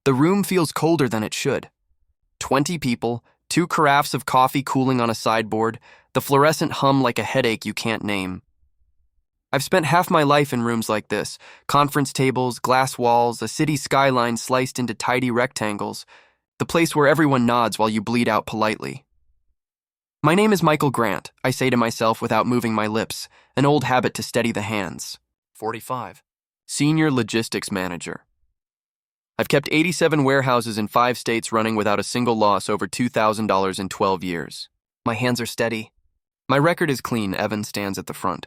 The room feels colder than it should. 20 people, 2 carafes of coffee cooling on a sideboard, the fluorescent hum like a headache you can't name. I've spent half my life in rooms like this, conference tables, glass walls, a city skyline sliced into tidy rectangles, the place where everyone nods while you bleed out politely. My name is Michael Grant, I say to myself without moving my lips, an old habit to steady the hands. 45. Senior Logistics Manager. I've kept 87 warehouses in 5 states running without a single loss over $2,000 in 12 years. My hands are steady. My record is clean, Evan stands at the front.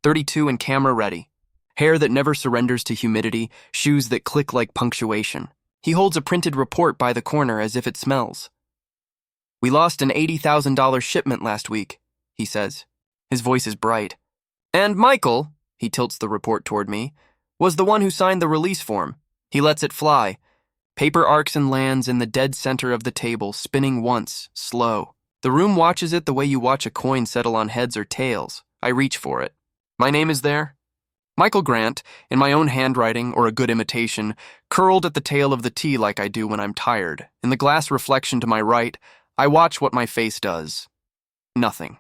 32 and camera ready. Hair that never surrenders to humidity, shoes that click like punctuation. He holds a printed report by the corner as if it smells. We lost an $80,000 shipment last week, he says. His voice is bright. And Michael, he tilts the report toward me, was the one who signed the release form. He lets it fly. Paper arcs and lands in the dead center of the table, spinning once, slow. The room watches it the way you watch a coin settle on heads or tails. I reach for it. My name is there. Michael Grant, in my own handwriting or a good imitation, curled at the tail of the T like I do when I'm tired. In the glass reflection to my right, I watch what my face does. Nothing.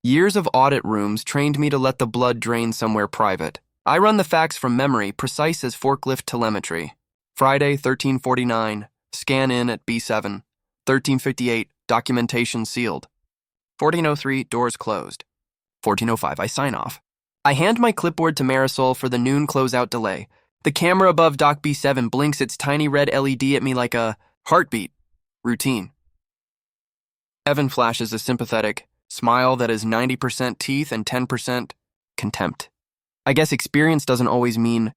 Years of audit rooms trained me to let the blood drain somewhere private. I run the facts from memory, precise as forklift telemetry. Friday, 1349, scan in at B7. 1358, documentation sealed. 1403, doors closed. 1405, I sign off. I hand my clipboard to Marisol for the noon closeout delay. The camera above Doc B7 blinks its tiny red LED at me like a heartbeat. Routine. Evan flashes a sympathetic smile that is 90% teeth and 10% contempt. I guess experience doesn't always mean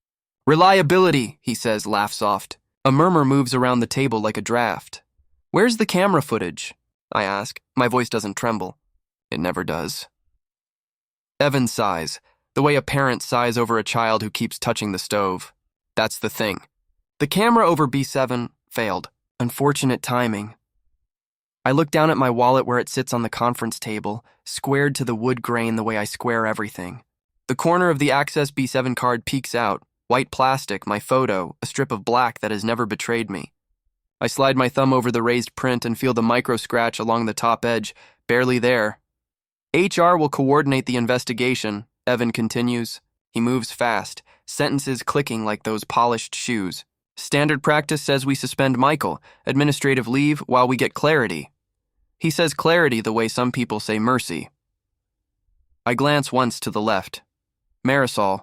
reliability, he says, laugh soft. A murmur moves around the table like a draft. Where's the camera footage? I ask. My voice doesn't tremble. It never does. Evan sighs, the way a parent sighs over a child who keeps touching the stove. That's the thing. The camera over B7 failed. Unfortunate timing. I look down at my wallet where it sits on the conference table, squared to the wood grain the way I square everything. The corner of the Access B7 card peeks out, white plastic, my photo, a strip of black that has never betrayed me. I slide my thumb over the raised print and feel the micro scratch along the top edge, barely there. HR will coordinate the investigation, Evan continues. He moves fast, sentences clicking like those polished shoes. Standard practice says we suspend Michael, administrative leave, while we get clarity. He says clarity the way some people say mercy. I glance once to the left. Marisol,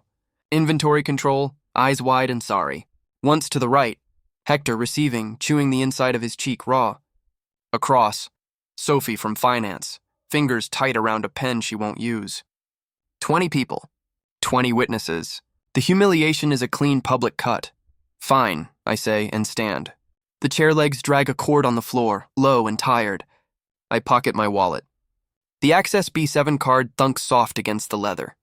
inventory control, eyes wide and sorry. Once to the right, Hector receiving, chewing the inside of his cheek raw. Across, Sophie from finance, fingers tight around a pen she won't use. 20 people, 20 witnesses. The humiliation is a clean public cut. Fine, I say, and stand. The chair legs drag a cord on the floor, low and tired. I pocket my wallet. The Access B7 card thunks soft against the leather.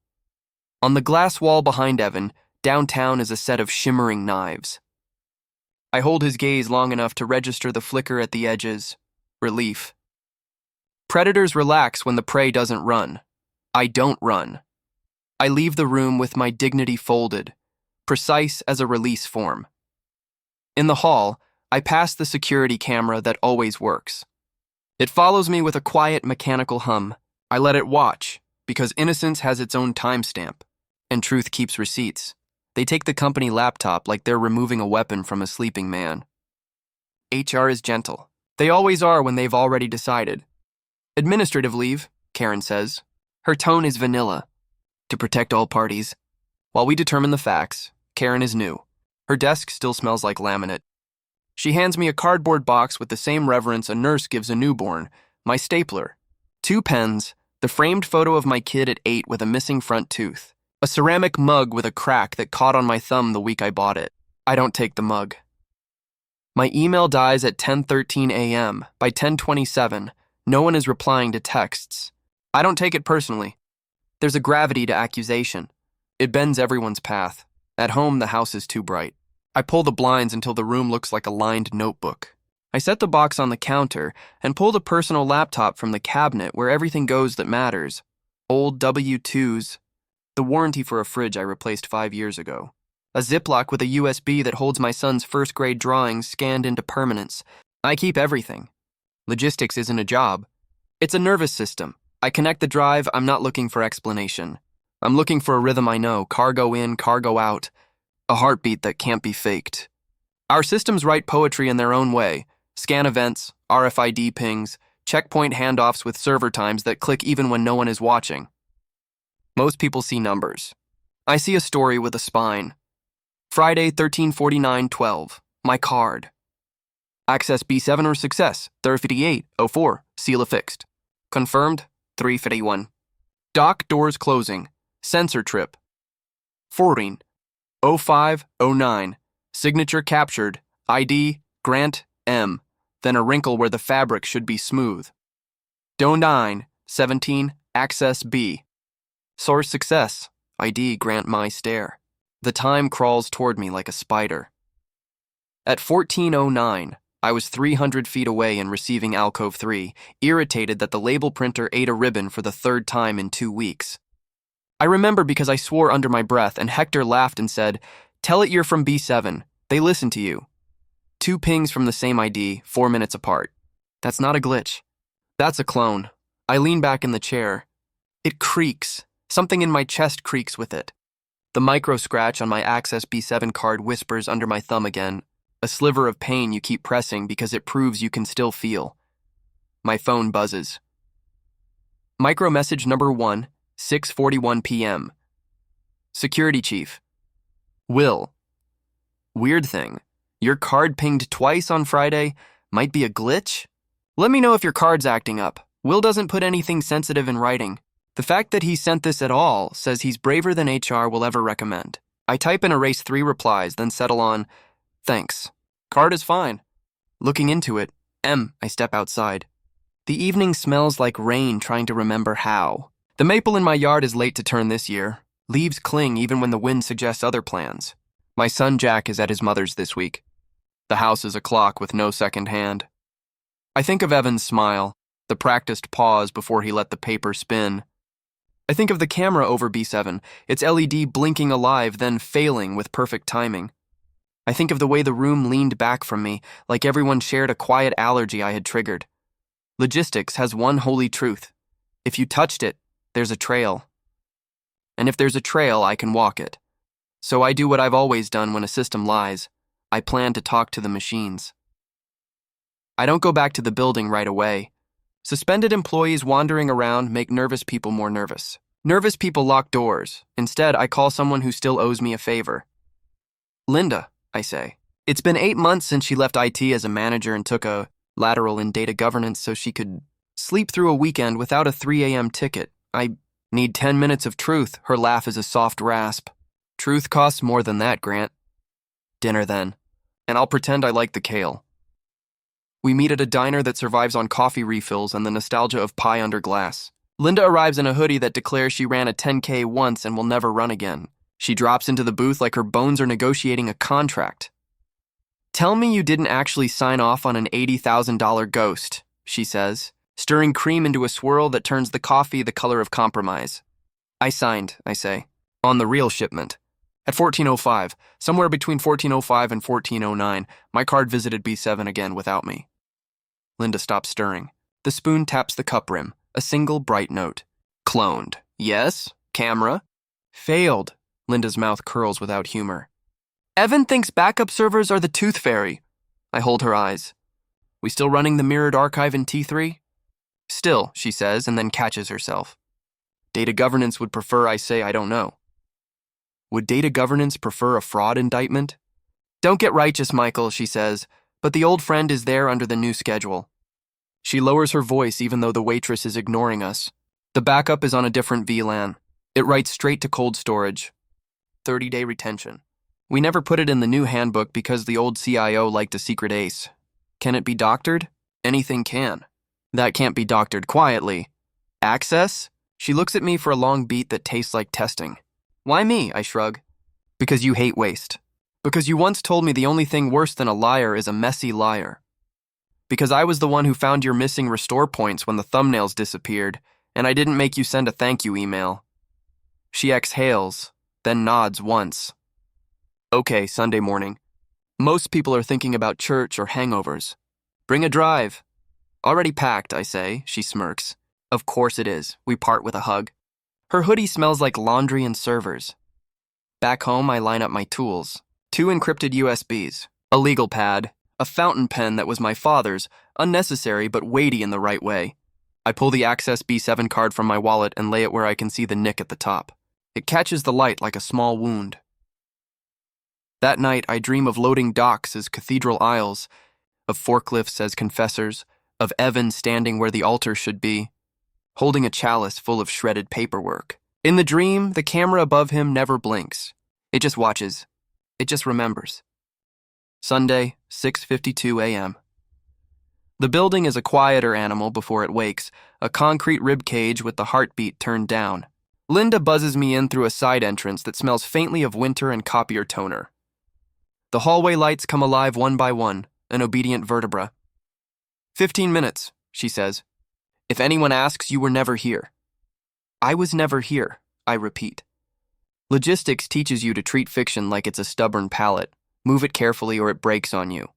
On the glass wall behind Evan, downtown is a set of shimmering knives. I hold his gaze long enough to register the flicker at the edges. Relief. Predators relax when the prey doesn't run. I don't run. I leave the room with my dignity folded, precise as a release form. In the hall, I pass the security camera that always works. It follows me with a quiet mechanical hum. I let it watch, because innocence has its own timestamp, and truth keeps receipts. They take the company laptop like they're removing a weapon from a sleeping man. HR is gentle. They always are when they've already decided. Administrative leave, Karen says. Her tone is vanilla. To protect all parties. While we determine the facts, Karen is new. Her desk still smells like laminate. She hands me a cardboard box with the same reverence a nurse gives a newborn, my stapler, 2 pens, the framed photo of my kid at 8 with a missing front tooth, a ceramic mug with a crack that caught on my thumb the week I bought it. I don't take the mug. My email dies at 10:13 a.m. By 10:27, no one is replying to texts. I don't take it personally. There's a gravity to accusation. It bends everyone's path. At home, the house is too bright. I pull the blinds until the room looks like a lined notebook. I set the box on the counter and pull the personal laptop from the cabinet where everything goes that matters. Old W-2s. The warranty for a fridge I replaced 5 years ago. A Ziploc with a USB that holds my son's first-grade drawings scanned into permanence. I keep everything. Logistics isn't a job. It's a nervous system. I connect the drive, I'm not looking for explanation. I'm looking for a rhythm I know, cargo in, cargo out. A heartbeat that can't be faked. Our systems write poetry in their own way. Scan events, RFID pings, checkpoint handoffs with server times that click even when no one is watching. Most people see numbers. I see a story with a spine. Friday, 13/49/12. My card. Access B7 or success, 358/04, seal affixed. Confirmed, 351. Dock doors closing. Sensor trip. Forwarding, 05/09. Signature captured. ID, Grant M. Then a wrinkle where the fabric should be smooth. Do 9/17, access B. Source success. ID, Grant my stare. The time crawls toward me like a spider. At 14:09, I was 300 feet away and receiving Alcove 3, irritated that the label printer ate a ribbon for the third time in 2 weeks. I remember because I swore under my breath and Hector laughed and said, "Tell it you're from B7. They listen to you." 2 pings from the same ID, 4 minutes apart. That's not a glitch. That's a clone. I lean back in the chair. It creaks. Something in my chest creaks with it. The micro scratch on my Access B7 card whispers under my thumb again, a sliver of pain you keep pressing because it proves you can still feel. My phone buzzes. Micro message number 1, 6:41 p.m. Security Chief. Will. Weird thing. Your card pinged twice on Friday. Might be a glitch? Let me know if your card's acting up. Will doesn't put anything sensitive in writing. The fact that he sent this at all says he's braver than HR will ever recommend. I type and erase 3 replies, then settle on, thanks. Card is fine. Looking into it, I step outside. The evening smells like rain trying to remember how. The maple in my yard is late to turn this year. Leaves cling even when the wind suggests other plans. My son Jack is at his mother's this week. The house is a clock with no second hand. I think of Evan's smile, the practiced pause before he let the paper spin. I think of the camera over B7, its LED blinking alive, then failing with perfect timing. I think of the way the room leaned back from me, like everyone shared a quiet allergy I had triggered. Logistics has one holy truth. If you touched it, there's a trail. And if there's a trail, I can walk it. So I do what I've always done when a system lies. I plan to talk to the machines. I don't go back to the building right away. Suspended employees wandering around make nervous people more nervous. Nervous people lock doors. Instead, I call someone who still owes me a favor. Linda, I say. It's been 8 months since she left IT as a manager and took a lateral in data governance so she could sleep through a weekend without a 3 a.m. ticket. I need 10 minutes of truth. Her laugh is a soft rasp. Truth costs more than that, Grant. Dinner then. And I'll pretend I like the kale. We meet at a diner that survives on coffee refills and the nostalgia of pie under glass. Linda arrives in a hoodie that declares she ran a 10K once and will never run again. She drops into the booth like her bones are negotiating a contract. Tell me you didn't actually sign off on an $80,000 ghost, she says, stirring cream into a swirl that turns the coffee the color of compromise. I signed, I say, on the real shipment. At 14:05, somewhere between 14:05 and 14:09, my card visited B7 again without me. Linda stops stirring. The spoon taps the cup rim, a single bright note. Cloned. Yes. Camera. Failed. Linda's mouth curls without humor. Evan thinks backup servers are the tooth fairy. I hold her eyes. We still running the mirrored archive in T3? Still, she says, and then catches herself. Data governance would prefer I say I don't know. Would data governance prefer a fraud indictment? Don't get righteous, Michael, she says, but the old friend is there under the new schedule. She lowers her voice even though the waitress is ignoring us. The backup is on a different VLAN. It writes straight to cold storage. 30-day retention. We never put it in the new handbook because the old CIO liked a secret ace. Can it be doctored? Anything can. That can't be doctored quietly. Access? She looks at me for a long beat that tastes like testing. Why me? I shrug. Because you hate waste. Because you once told me the only thing worse than a liar is a messy liar. Because I was the one who found your missing restore points when the thumbnails disappeared, and I didn't make you send a thank you email. She exhales, then nods once. Okay, Sunday morning. Most people are thinking about church or hangovers. Bring a drive. Already packed, I say. She smirks. Of course it is. We part with a hug. Her hoodie smells like laundry and servers. Back home, I line up my tools. 2 encrypted USBs, a legal pad, a fountain pen that was my father's, unnecessary but weighty in the right way. I pull the Access B7 card from my wallet and lay it where I can see the nick at the top. It catches the light like a small wound. That night, I dream of loading docks as cathedral aisles, of forklifts as confessors, of Evan standing where the altar should be, holding a chalice full of shredded paperwork. In the dream, the camera above him never blinks. It just watches. It just remembers. Sunday, 6:52 a.m. The building is a quieter animal before it wakes, a concrete rib cage with the heartbeat turned down. Linda buzzes me in through a side entrance that smells faintly of winter and copier toner. The hallway lights come alive one by one, an obedient vertebra. 15 minutes, she says. If anyone asks, you were never here. I was never here, I repeat. Logistics teaches you to treat fiction like it's a stubborn pallet. Move it carefully or it breaks on you.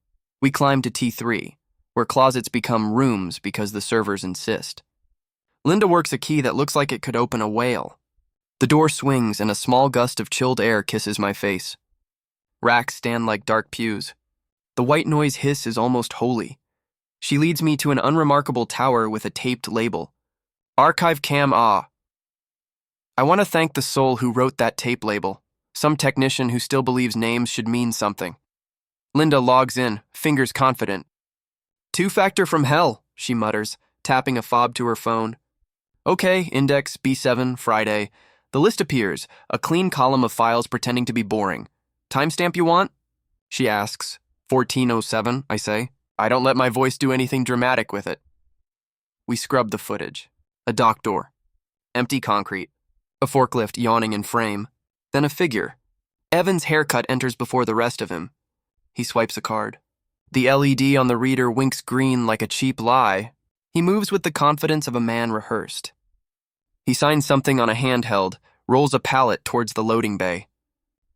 We climb to T3, where closets become rooms because the servers insist. Linda works a key that looks like it could open a whale. The door swings and a small gust of chilled air kisses my face. Racks stand like dark pews. The white noise hiss is almost holy. She leads me to an unremarkable tower with a taped label. Archive Cam Ah. I want to thank the soul who wrote that tape label, some technician who still believes names should mean something. Linda logs in, fingers confident. 2-factor from hell, she mutters, tapping a fob to her phone. Okay, index B7, Friday. The list appears, a clean column of files pretending to be boring. Timestamp you want? She asks. 1407, I say. I don't let my voice do anything dramatic with it. We scrub the footage. A dock door. Empty concrete. A forklift yawning in frame. Then a figure. Evan's haircut enters before the rest of him. He swipes a card. The LED on the reader winks green like a cheap lie. He moves with the confidence of a man rehearsed. He signs something on a handheld, rolls a pallet towards the loading bay.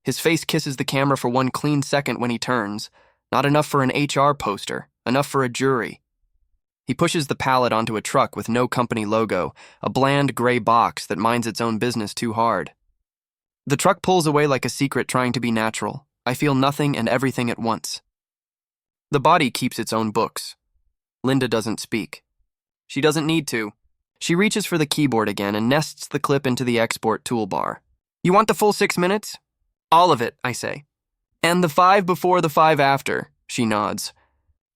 His face kisses the camera for one clean second when he turns. Not enough for an HR poster, enough for a jury. He pushes the pallet onto a truck with no company logo, a bland gray box that minds its own business too hard. The truck pulls away like a secret trying to be natural. I feel nothing and everything at once. The body keeps its own books. Linda doesn't speak. She doesn't need to. She reaches for the keyboard again and nests the clip into the export toolbar. You want the full 6 minutes? All of it, I say. And the 5 before the 5 after, she nods.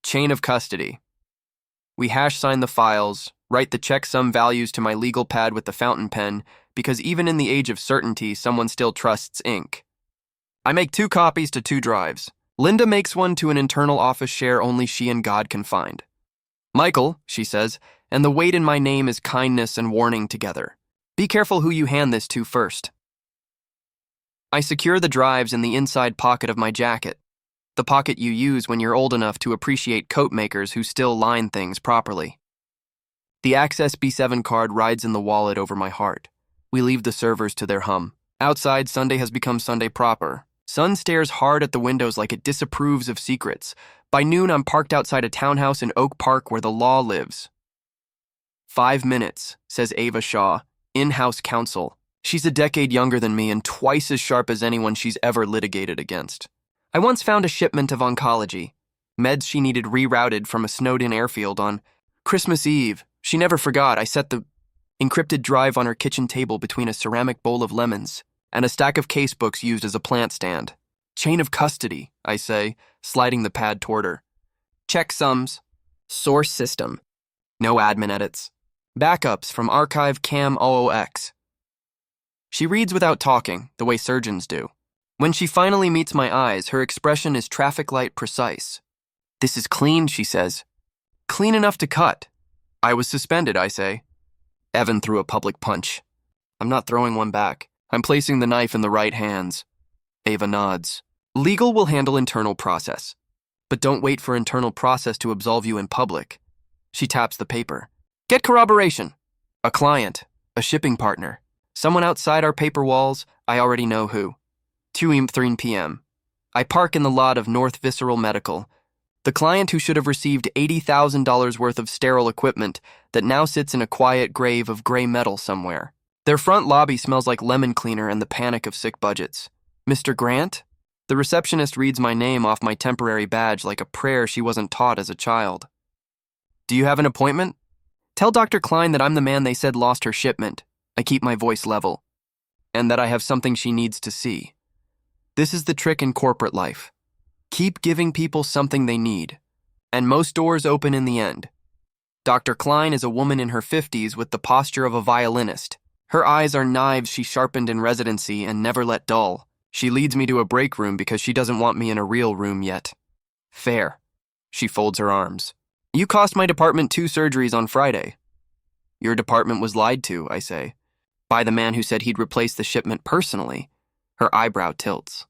Chain of custody. We hash sign the files, write the checksum values to my legal pad with the fountain pen, because even in the age of certainty, someone still trusts ink. I make 2 copies to 2 drives. Linda makes one to an internal office share only she and God can find. Michael, she says, and the weight in my name is kindness and warning together. Be careful who you hand this to first. I secure the drives in the inside pocket of my jacket, the pocket you use when you're old enough to appreciate coat makers who still line things properly. The Access B7 card rides in the wallet over my heart. We leave the servers to their hum. Outside, Sunday has become Sunday proper. Sun stares hard at the windows like it disapproves of secrets. By noon, I'm parked outside a townhouse in Oak Park where the law lives. 5 minutes, says Ava Shaw, in-house counsel. She's a decade younger than me and twice as sharp as anyone she's ever litigated against. I once found a shipment of oncology, meds she needed rerouted from a snowed-in airfield on Christmas Eve. She never forgot. I set the encrypted drive on her kitchen table between a ceramic bowl of lemons and a stack of casebooks used as a plant stand. Chain of custody, I say, sliding the pad toward her. Checksums. Source system. No admin edits. Backups from archive Cam OOX. She reads without talking, the way surgeons do. When she finally meets my eyes, her expression is traffic light precise. This is clean, she says. Clean enough to cut. I was suspended, I say. Evan threw a public punch. I'm not throwing one back. I'm placing the knife in the right hands. Ava nods. Legal will handle internal process. But don't wait for internal process to absolve you in public. She taps the paper. Get corroboration. A client. A shipping partner. Someone outside our paper walls, I already know who. 2:03 p.m. I park in the lot of North Visceral Medical, the client who should have received $80,000 worth of sterile equipment that now sits in a quiet grave of gray metal somewhere. Their front lobby smells like lemon cleaner and the panic of sick budgets. Mr. Grant? The receptionist reads my name off my temporary badge like a prayer she wasn't taught as a child. Do you have an appointment? Tell Dr. Klein that I'm the man they said lost her shipment. I keep my voice level. And that I have something she needs to see. This is the trick in corporate life. Keep giving people something they need. And most doors open in the end. Dr. Klein is a woman in her 50s with the posture of a violinist. Her eyes are knives she sharpened in residency and never let dull. She leads me to a break room because she doesn't want me in a real room yet. Fair. She folds her arms. You cost my department 2 surgeries on Friday. Your department was lied to, I say. By the man who said he'd replace the shipment personally. Her eyebrow tilts.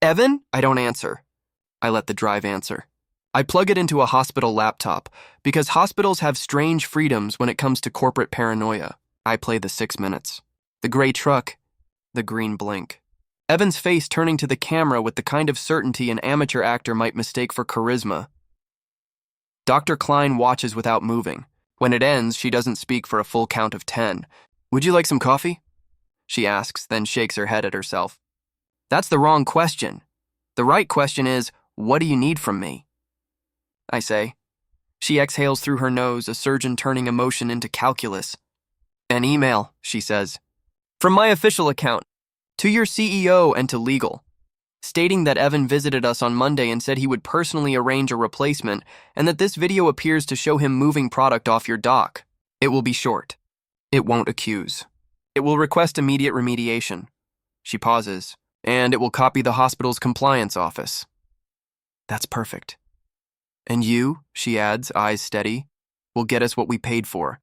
Evan? I don't answer. I let the drive answer. I plug it into a hospital laptop because hospitals have strange freedoms when it comes to corporate paranoia. I play the 6 minutes. The gray truck, the green blink. Evan's face turning to the camera with the kind of certainty an amateur actor might mistake for charisma. Dr. Klein watches without moving. When it ends, she doesn't speak for a full count of 10. Would you like some coffee? She asks, then shakes her head at herself. That's the wrong question. The right question is, what do you need from me? I say. She exhales through her nose, a surgeon turning emotion into calculus. An email, she says. From my official account, to your CEO and to legal, stating that Evan visited us on Monday and said he would personally arrange a replacement and that this video appears to show him moving product off your dock. It will be short. It won't accuse. It will request immediate remediation. She pauses, and it will copy the hospital's compliance office. That's perfect. And you, she adds, eyes steady, will get us what we paid for.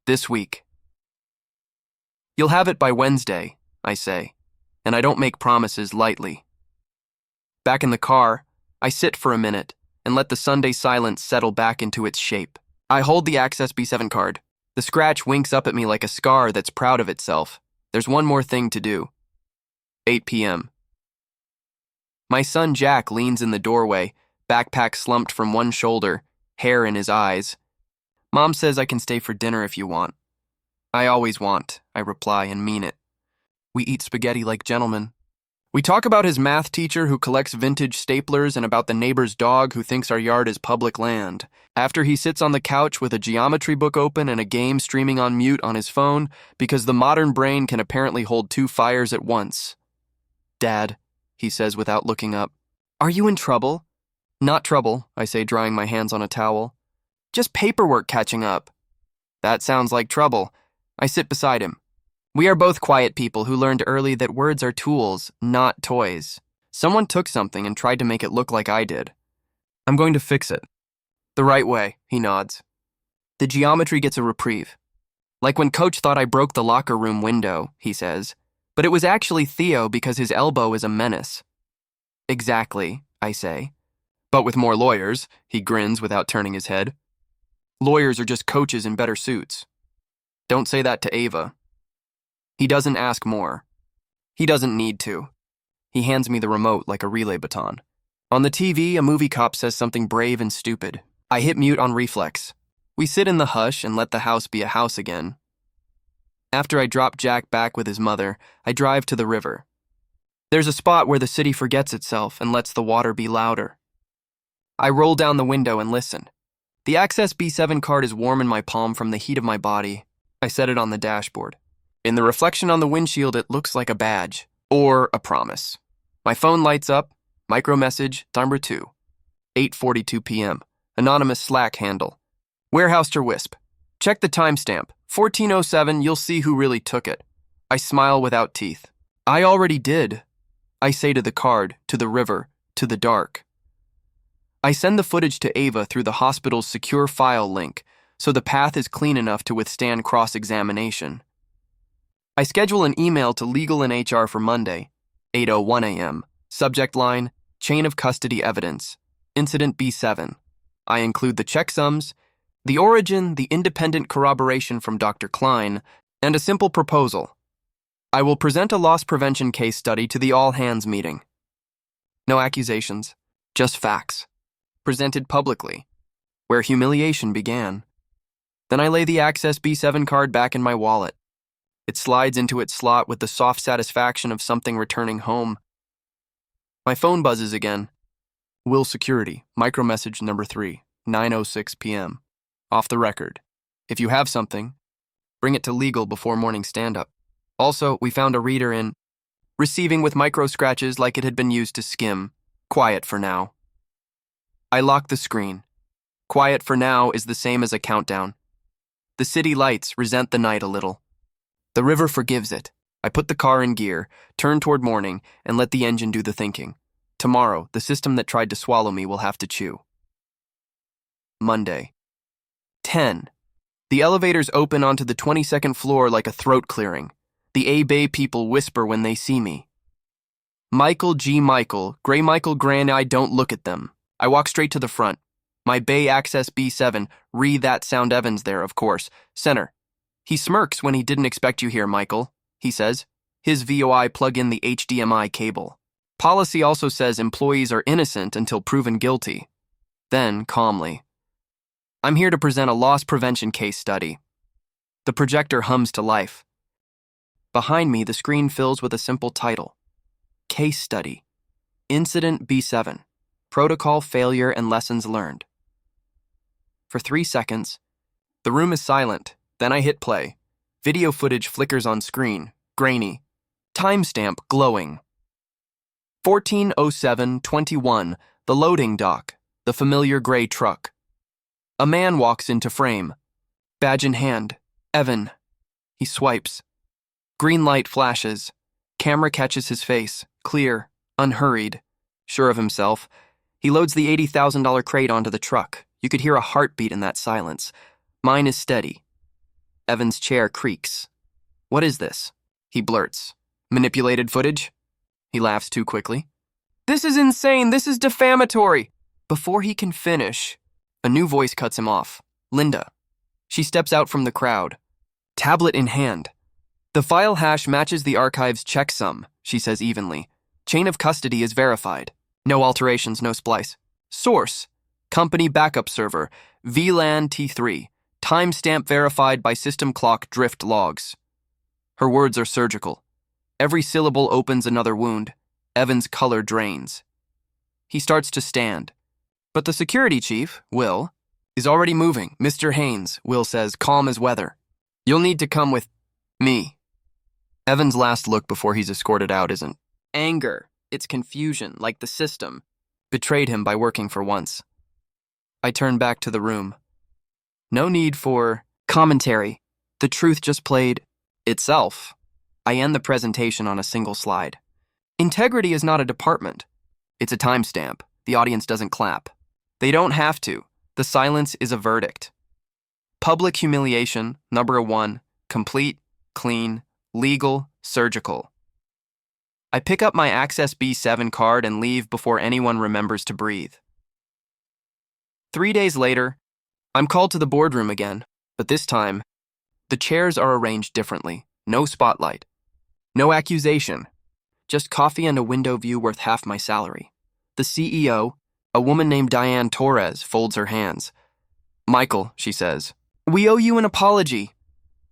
This week. You'll have it by Wednesday, I say, and I don't make promises lightly. Back in the car, I sit for a minute and let the Sunday silence settle back into its shape. I hold the Access B7 card. The scratch winks up at me like a scar that's proud of itself. There's one more thing to do. 8 p.m. My son Jack leans in the doorway, backpack slumped from one shoulder, hair in his eyes. Mom says I can stay for dinner if you want. I always want, I reply and mean it. We eat spaghetti like gentlemen. We talk about his math teacher who collects vintage staplers and about the neighbor's dog who thinks our yard is public land. After he sits on the couch with a geometry book open and a game streaming on mute on his phone because the modern brain can apparently hold 2 fires at once. Dad, he says without looking up. Are you in trouble? Not trouble, I say, drying my hands on a towel. Just paperwork catching up. That sounds like trouble. I sit beside him. We are both quiet people who learned early that words are tools, not toys. Someone took something and tried to make it look like I did. I'm going to fix it. The right way, he nods. The geometry gets a reprieve. Like when Coach thought I broke the locker room window, he says. But it was actually Theo because his elbow is a menace. Exactly, I say. But with more lawyers, he grins without turning his head. Lawyers are just coaches in better suits. Don't say that to Ava. He doesn't ask more. He doesn't need to. He hands me the remote like a relay baton. On the TV, a movie cop says something brave and stupid. I hit mute on reflex. We sit in the hush and let the house be a house again. After I drop Jack back with his mother, I drive to the river. There's a spot where the city forgets itself and lets the water be louder. I roll down the window and listen. The Access B7 card is warm in my palm from the heat of my body. I set it on the dashboard. In the reflection on the windshield, it looks like a badge, or a promise. My phone lights up, micro message, number 2. 8:42 p.m. Anonymous Slack handle. Warehouse to Wisp. Check the timestamp. 14:07, you'll see who really took it. I smile without teeth. I already did. I say to the card, to the river, to the dark. I send the footage to Ava through the hospital's secure file link, so the path is clean enough to withstand cross-examination. I schedule an email to legal and HR for Monday, 8:01 a.m. Subject line, chain of custody evidence, incident B7. I include the checksums, the origin, the independent corroboration from Dr. Klein, and a simple proposal. I will present a loss prevention case study to the all-hands meeting. No accusations, just facts, presented publicly, where humiliation began. Then I lay the Access B7 card back in my wallet. It slides into its slot with the soft satisfaction of something returning home. My phone buzzes again. Will Security, micromessage number 3, 9:06 p.m. Off the record. If you have something, bring it to legal before morning stand-up. Also, we found a reader in receiving with micro scratches like it had been used to skim. Quiet for now. I lock the screen. Quiet for now is the same as a countdown. The city lights resent the night a little. The river forgives it. I put the car in gear, turn toward morning, and let the engine do the thinking. Tomorrow, the system that tried to swallow me will have to chew. Monday. 10. The elevators open onto the 22nd floor like a throat clearing. The A-Bay people whisper when they see me. Michael G. Michael, Gray Michael Gran, I don't look at them. I walk straight to the front. My Bay Access B7, that sound Evans there, of course. Center. He smirks when he didn't expect you here, Michael, he says. His VOI plug in the HDMI cable. Policy also says employees are innocent until proven guilty. Then, calmly, I'm here to present a loss prevention case study. The projector hums to life. Behind me, the screen fills with a simple title. Case Study. Incident B7. Protocol Failure and Lessons Learned. For 3 seconds, the room is silent. Then I hit play. Video footage flickers on screen, grainy. Timestamp glowing. 14:07:21, the loading dock, the familiar gray truck. A man walks into frame. Badge in hand. Evan. He swipes. Green light flashes. Camera catches his face, clear, unhurried, sure of himself. He loads the $80,000 crate onto the truck. You could hear a heartbeat in that silence. Mine is steady. Evan's chair creaks. What is this? He blurts. Manipulated footage? He laughs too quickly. This is insane. This is defamatory. Before he can finish, a new voice cuts him off. Linda. She steps out from the crowd. Tablet in hand. The file hash matches the archive's checksum, she says evenly. Chain of custody is verified. No alterations, no splice. Source. Company backup server. VLAN T3. Timestamp verified by system clock drift logs. Her words are surgical. Every syllable opens another wound. Evan's color drains. He starts to stand. But the security chief, Will, is already moving. Mr. Haynes, Will says, calm as weather. You'll need to come with me. Evan's last look before he's escorted out isn't anger. It's confusion, like the system betrayed him by working for once. I turn back to the room. No need for commentary. The truth just played itself. I end the presentation on a single slide. Integrity is not a department. It's a timestamp. The audience doesn't clap. They don't have to. The silence is a verdict. Public humiliation, number 1, complete, clean, legal, surgical. I pick up my Access B7 card and leave before anyone remembers to breathe. 3 days later, I'm called to the boardroom again, but this time, the chairs are arranged differently. No spotlight. No accusation. Just coffee and a window view worth half my salary. The CEO, a woman named Diane Torres, folds her hands. Michael, she says, we owe you an apology.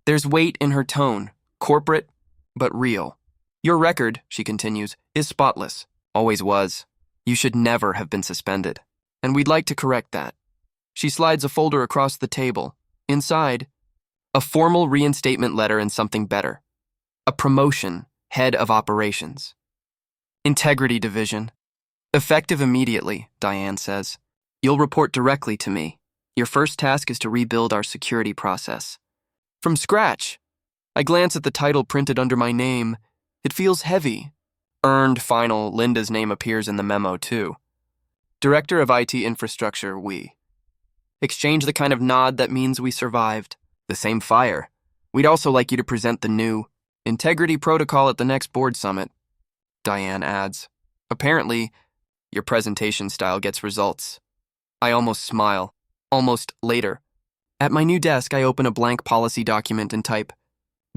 There's weight in her tone, corporate, but real. Your record, she continues, is spotless. Always was. You should never have been suspended. And we'd like to correct that. She slides a folder across the table. Inside, a formal reinstatement letter and something better. A promotion, head of operations. Integrity division. Effective immediately, Diane says. You'll report directly to me. Your first task is to rebuild our security process. From scratch. I glance at the title printed under my name. It feels heavy. Earned final, Linda's name appears in the memo too. Director of IT Infrastructure, we. Exchange the kind of nod that means we survived. The same fire. We'd also like you to present the new integrity protocol at the next board summit, Diane adds. Apparently, your presentation style gets results. I almost smile. Almost later. At my new desk, I open a blank policy document and type,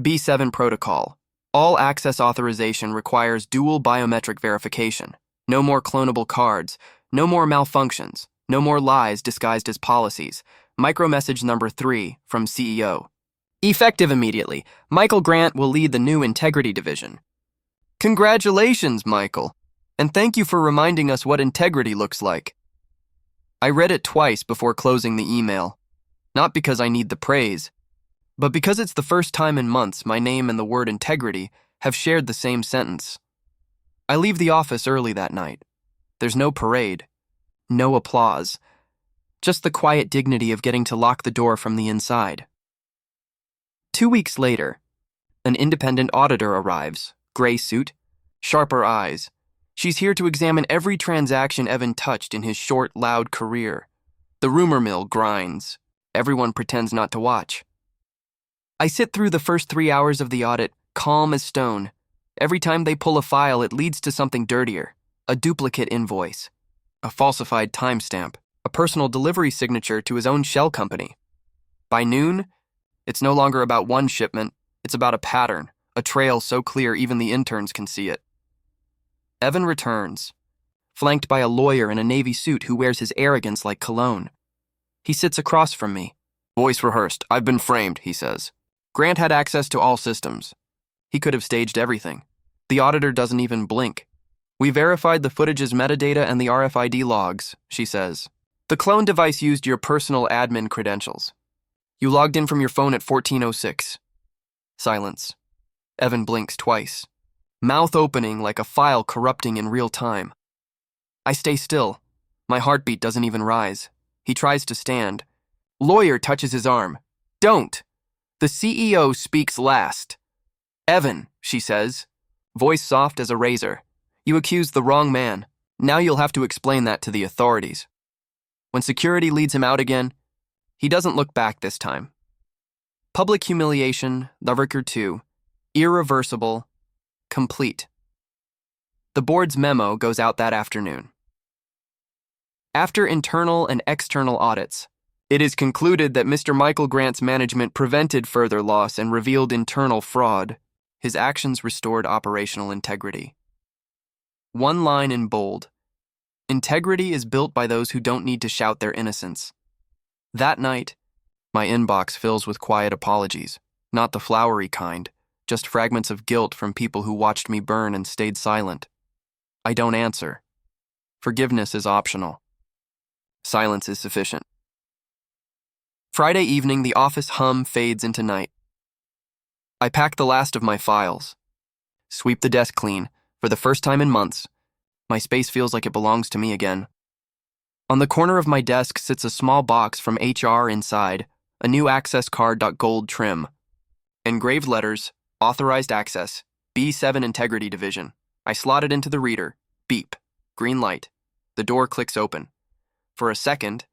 B7 protocol. All access authorization requires dual biometric verification. No more clonable cards. No more malfunctions. No more lies disguised as policies. Micromessage number 3 from CEO. Effective immediately. Michael Grant will lead the new Integrity Division. Congratulations, Michael. And thank you for reminding us what integrity looks like. I read it twice before closing the email. Not because I need the praise, but because it's the first time in months my name and the word integrity have shared the same sentence. I leave the office early that night. There's no parade, no applause, just the quiet dignity of getting to lock the door from the inside. 2 weeks later, an independent auditor arrives, gray suit, sharper eyes. She's here to examine every transaction Evan touched in his short, loud career. The rumor mill grinds. Everyone pretends not to watch. I sit through the first 3 hours of the audit, calm as stone. Every time they pull a file, it leads to something dirtier. A duplicate invoice, a falsified timestamp, a personal delivery signature to his own shell company. By noon, it's no longer about one shipment, it's about a pattern, a trail so clear even the interns can see it. Evan returns, flanked by a lawyer in a navy suit who wears his arrogance like cologne. He sits across from me. Voice rehearsed. I've been framed, he says. Grant had access to all systems. He could have staged everything. The auditor doesn't even blink. We verified the footage's metadata and the RFID logs, she says. The clone device used your personal admin credentials. You logged in from your phone at 14:06. Silence. Evan blinks twice, mouth opening like a file corrupting in real time. I stay still. My heartbeat doesn't even rise. He tries to stand. Lawyer touches his arm. Don't. The CEO speaks last. Evan, she says, voice soft as a razor. You accused the wrong man. Now you'll have to explain that to the authorities. When security leads him out again, he doesn't look back this time. Public humiliation, the Record 2, irreversible, complete. The board's memo goes out that afternoon. After internal and external audits, it is concluded that Mr. Michael Grant's management prevented further loss and revealed internal fraud. His actions restored operational integrity. One line in bold. Integrity is built by those who don't need to shout their innocence. That night, my inbox fills with quiet apologies, not the flowery kind, just fragments of guilt from people who watched me burn and stayed silent. I don't answer. Forgiveness is optional. Silence is sufficient. Friday evening, the office hum fades into night. I pack the last of my files. Sweep the desk clean. For the first time in months, my space feels like it belongs to me again. On the corner of my desk sits a small box from HR inside, a new access card. Gold trim. Engraved letters, authorized access, B7 Integrity Division. I slot it into the reader. Beep. Green light. The door clicks open. For a second,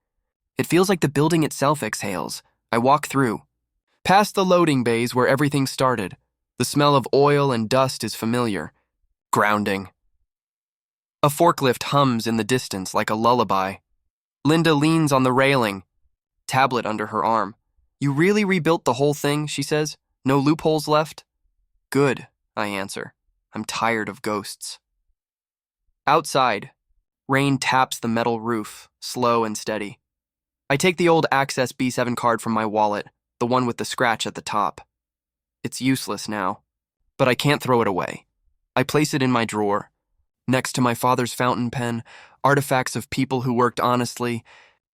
it feels like the building itself exhales. I walk through. Past the loading bays where everything started. The smell of oil and dust is familiar. Grounding. A forklift hums in the distance like a lullaby. Linda leans on the railing, tablet under her arm. You really rebuilt the whole thing, she says. No loopholes left? Good, I answer. I'm tired of ghosts. Outside, rain taps the metal roof, slow and steady. I take the old Access B7 card from my wallet, the one with the scratch at the top. It's useless now, but I can't throw it away. I place it in my drawer, next to my father's fountain pen, artifacts of people who worked honestly,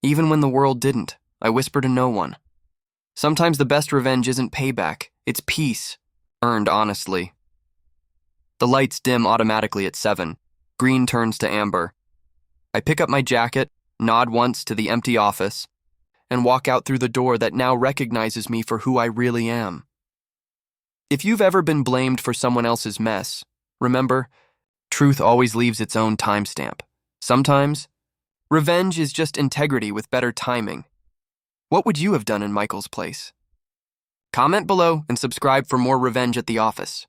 even when the world didn't. I whisper to no one. Sometimes the best revenge isn't payback, it's peace, earned honestly. The lights dim automatically at 7. Green turns to amber. I pick up my jacket, nod once to the empty office, and walk out through the door that now recognizes me for who I really am. If you've ever been blamed for someone else's mess, remember, truth always leaves its own timestamp. Sometimes, revenge is just integrity with better timing. What would you have done in Michael's place? Comment below and subscribe for more Revenge at the Office.